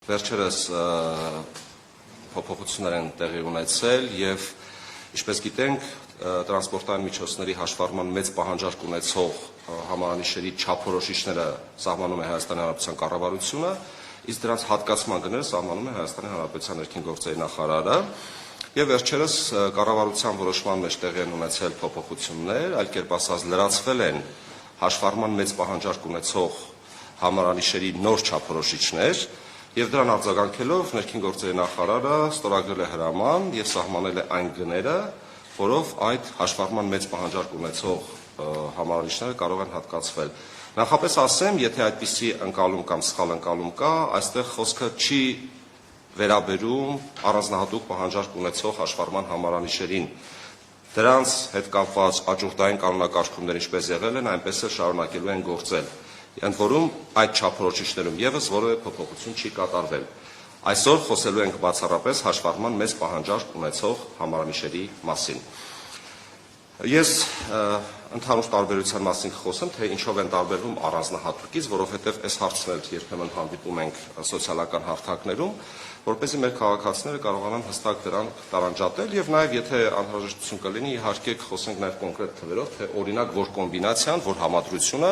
Վերջերս փոփոխություններ են տեղի ունեցել եւ ինչպես գիտենք տրանսպորտային միջոցների հաշվառման մեծ պահանջարկ ունեցող համարանիշերի չափորոշիչները սահմանում է Հայաստանի Հանրապետության կառավարությունը, իսկ դրանց հատկացման գները սահմանում է Հայաստանի Հանրապետության ներքին գործերի նախարարը եւ վերջերս կառավարության որոշման մեջ տեղի են ունեցել փոփոխություններ, այլ կերպ ասած լրացվել են հաշվառման մեծ պահանջարկ ունեցող համարանիշերի նոր չափորոշիչներ Եվ դրան արձագանքելով ներքին գործերի նախարարը ստորագրել է հրաման եւ սահմանել է այն գները, որով այդ հաշվառման մեծ պահանջարկ ունեցող համարանիշները կարող են հատկացվել։ Նախապես ասեմ, եթե այդպիսի ընկալում կամ սխալ ընկալում կա, այստեղ խոսքը չի վերաբերում առանձնահատուկ պահանջարկ ունեցող հաշվառման համարանիշերին։ Դրանց հետ կապված աճուրդային կանոնակարգումներ ինչպես եղել են, այնպես էլ շարունակելու են գործել։ Ընդ որում այդ չափորոշիչներում եւս որևէ փոփոխություն չի կատարվել։ Այսօր խոսելու ենք բացառապես հաշվառման մեծ պահանջարկ ունեցող համարանիշերի մասին։ Ես ընդհանուր տարբերության մասին խոսեմ, թե ինչով են տարբերվում առանձնահատուկից, որովհետև այս հարցն երբեմն հանդիպում ենք սոցիալական հարթակներում, որպեսզի մեր քաղաքացիները կարողանան հստակ դրան տարանջատել եւ նաեւ եթե անհրաժեշտություն կլինի, իհարկե խոսենք նաեւ կոնկրետ թվերով, թե օրինակ որ կոմբինացիան, որ համադրությունը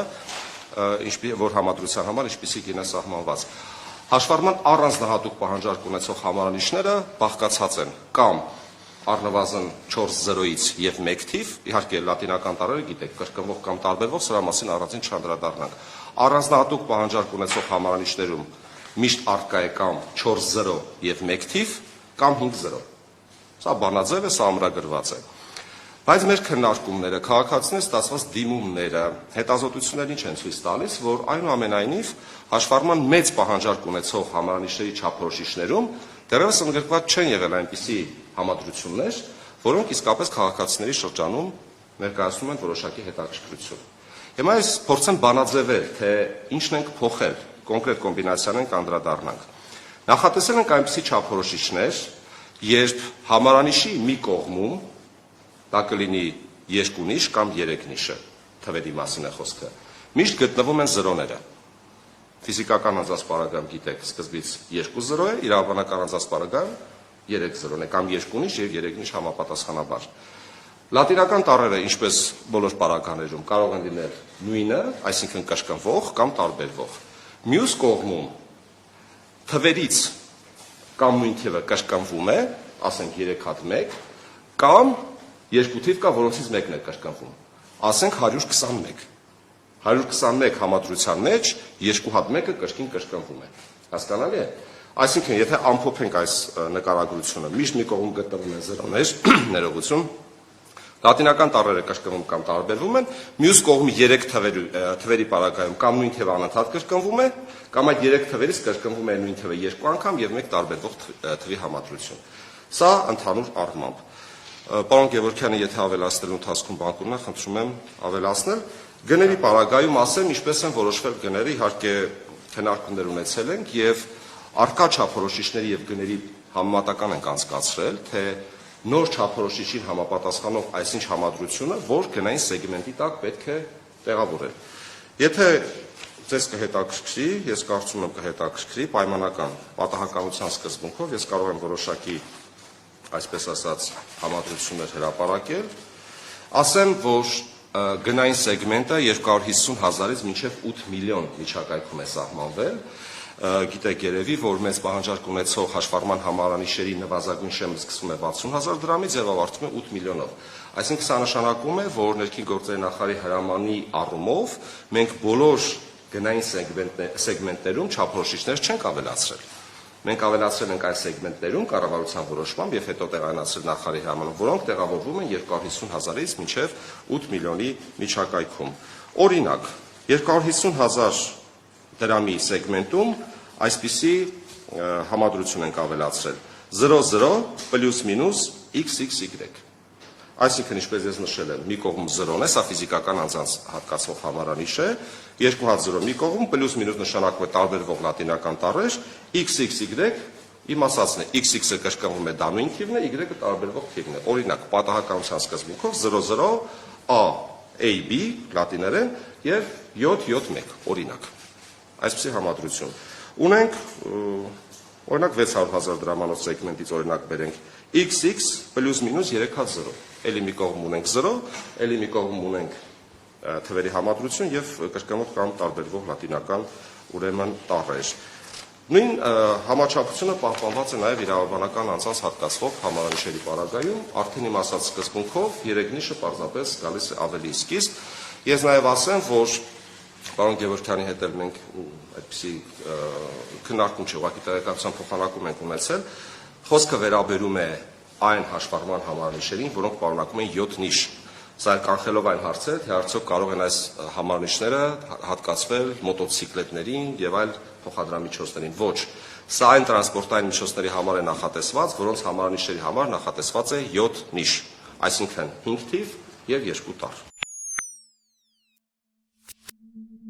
որ համադրության համար ինչպիսի կինը սահմանված։ Հաշվառման առանձնահատուկ պահանջարկ ունեցող համարանիշները բաղկացած են կամ առնվազն 4-0-ից եւ 1 թիվ, իհարկե լատինական տառերը գիտեք, կրկնվող կամ տարբերվող, սրա մասին առանձին չանդրադառնանք։ Առանձնահատուկ պահանջարկ ունեցող համարանիշներում միշտ առկա է կամ 4-0 եւ 1 թիվ կամ 5-0։ Սա բանաձև է, սա ամրագրված է։ Բայց մեր քննարկումները, քաղաքացիների ստացված դիմումները, հետազոտություններն ինչ են ցույց տալիս, որ այնուամենայնիվ հաշվառման մեծ պահանջարկ ունեցող համարանիշների չափորոշիչներում դեռևս ընդգրկված չեն եղել այնպիսի համադրություններ, որոնք իսկապես քաղաքացիների շրջանում ներկայացնում են որոշակի հետաքրքրություն։ Հիմա ես փորձեմ բանաձևել, թե ինչն ենք փոխել, կոնկրետ կոմբինացիան ենք անդրադառնանք։ Նախատեսել ենք այնպիսի չափորոշիչներ, երբ համարանիշի մի կողմում դա կլինի 2 նիշ կամ 3 նիշը, թվերի մասին է խոսքը, միշտ գտնվում են զրոները։ Ֆիզիկական անձանց պարագայում գիտեք, սկզբից 2 զրո է, իրավաբանական անձանց պարագայում 3 զրոն է, կամ 2 նիշ եւ 3 նիշ համապատասխանաբար։ Լատինական տառերը, ինչպես բոլոր պարագաներում, կարող են լինել նույնը, այսինքն կրկնվող կամ տարբերվող։ Մյուս կողմում թվերից կամ նույն թիվը կրկնվում է, ասենք 3 հատ 1, կամ երկու թիվ կա, որոնցից մեկն է կրկնվում։ Ասենք 121։ 121 համադրության մեջ երկու հատ մեկը կրկին կրկնվում է։ Հասկանալի է։ Այսինքն, եթե ամփոփենք այս նկարագրությունը, միշտ մի կողմ գտնվում են զրոներ, ներողություն, լատինական տառերը կրկնվում կամ տարբերվում են, մյուս կողմի 3 թվերի պարագայում կամ նույն թիվը անընդհատ կրկնվում է, կամ այդ 3 թվերից կրկնվում է նույն թիվը 2 անգամ եւ մեկ տարբերվող թվի համադրություն։ Սա ընդհանուր առմամբ Պարոն Գևորգյանը, եթե ավելացնելու ընթացքում բան կունենա, խնդրում եմ ավելացնել։ Գների պարագայում ասեմ, ինչպես են որոշվել գները, իհարկե քննարկումներ ունեցել ենք եւ արկա չափորոշիչների եւ գների համեմատական ենք անցկացրել, թե նոր չափորոշիչին համապատասխանող այսինչ համադրությունը, որ գնային սեգմենտի տակ պետք է տեղավորել։ Եթե ձեզ կհետաքրքրի, ես կարծում եմ կհետաքրքրի պայմանական պատահականության սկզբունքով ես կարող եմ որոշակի այսպես ասած համադրություններ հրապարակել, ասեմ, որ գնային սեգմենտը 250,000-ից մինչև 8 միլիոն միջակայքում է սահմանվել, գիտեք երևի, որ մեծ պահանջարկ ունեցող հաշվառման համարանիշերի նվազագույն շեմը սկսվում է 60,000 դրամից եւ ավարտվում է 8 միլիոնով։ Այսինքն սա նշանակում է, որ ներքին գործերի նախարարի հրամանի առումով մենք բոլոր գնային սեգմենտներում չափորոշիչներ չենք ավելացրել։ Մենք ավելացրել ենք այս սեգմենտներում կառավարության որոշմամբ եւ հետո տեղայնացրել նախարարի հրամանով, որոնք տեղավորվում են 250,000-ից մինչև 8 միլիոնի միջակայքում։ Օրինակ, 250,000 դրամի սեգմենտում այսպիսի համադրություն ենք ավելացրել 00 պլյուս մինուս XXY։ Այսինքն, ինչպես ես նշել եմ, մի կողմ 0-ն է, սա ֆիզիկական անձանց հատկացող համարանիշ է, 2 հատ 0 մի կողմ, պլյուս մինուս նշանակում է տարբերվող լատինական տառեր, XXY իմացածն է, XX-ը կրկնվում է դա նույն թիվն է, Y-ը տարբերվող թիվն է։ Օրինակ, պատահականության սկզբունքով 00 A AB լատիներեն եւ 771 օրինակ։ Այսպիսի համադրություն։ Ունենք Օրինակ 600,000 դրամանոց սեգմենտից օրինակ բերենք XX պլյուս մինուս 3-0, էլի մի կողմ ունենք 0, էլի մի կողմ ունենք թվերի համադրություն եւ կրկնող կամ տարբերվող լատինական ուրեմն տառեր։ Նույն համաչափությունը պահպանված է նաև իրավաբանական անձանց հատկացվող համարանիշերի պարագայում, արդեն իմ ասած սկզբունքով 3 նիշը պարզապես գալիս է ավելի սկիզբ։ Ես նաև ասեմ, որ պարոն Գևորգյանի հետ էլ մենք այդպիսի քննարկում չէ, ուղղակի տեղեկատվության փոխանակում ենք ունեցել, խոսքը վերաբերում է այն հաշվառման համարանիշերին, որոնք պարունակում են 7 նիշ։ Սա կանխելով այն հարցերը, թե արդյոք կարող են այս համարանիշները հատկացվել մոտոցիկլետներին եւ այլ փոխադրամիջոցներին։ Ոչ, սա այն տրանսպորտային միջոցների համար է նախատեսված, որոնց համարանիշերի համար նախատեսված է 7 նիշ, այսինքն 5 թիվ եւ 2 տառ։